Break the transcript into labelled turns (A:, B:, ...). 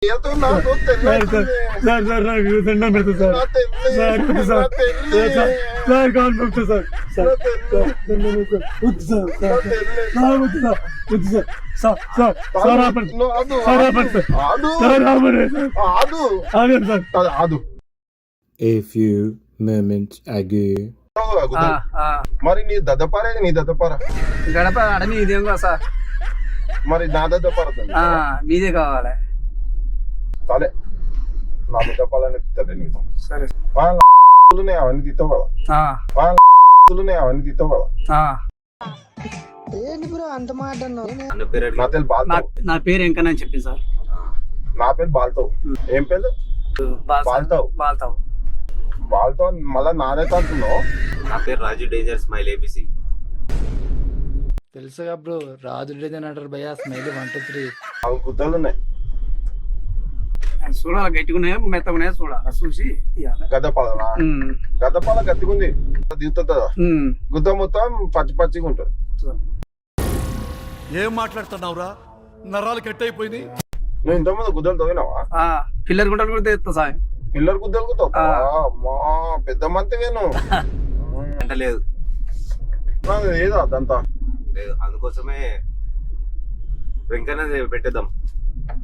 A: A few moments ago.
B: మరి నీ దద్దపారేది నీ దద్దపార
C: గడప అడమి ఇదేం కదా సార్
B: మరి నా దద్దపార
C: మీదే కావాలి
B: సరే నా దద్దపాలని తిట్టలే నీతో
C: సరే
B: వాళ్ళ అవన్నీ తిత్తావు కదా వాళ్ళ అవన్నీ తిత్తావు కదా
D: ఏంటి బ్రో అంత మాట
C: నా పేరు ఎంకన్నా చెప్పింది సార్
B: నా పేరు బాల్తావు ఏం పేరు బాల్తావు మళ్ళా నాదైతే అంటున్నావు
E: నా పేరు రాజు డేంజర్ స్మైల్ ఏబిసి
D: తెలుసుగా బ్రో రాజు డేంజర్ అంటారు భయ్యా స్మైల్ 1 2 3
B: అవి గుద్దలు ఉన్నాయి
C: చూడాలి గట్టిగున్నాయా మెత్తగున్నాయా చూడాలి చూసి
B: గద్దపాలనా గద్దపాల గట్టిగుంది దిగుతుందా గుద్ద మొత్తం పచ్చి పచ్చిగా ఉంటుంది
F: ఏం మాట్లాడుతున్నావురా నరాలు కట్ అయిపోయింది
B: నువ్వు ఇంతకుముందు గుద్దలు తవ్వినావా
C: పిల్లర్ గుంటలు కూడా తెస్తా సార్
B: పిల్లలు గుద్దలు తవ్వుతావా పెద్ద మంతివేను
E: అంటే లేదు
B: ఏదో అదంతా
E: లేదు అందుకోసమే వెంకన్న పెట్టేద్దాం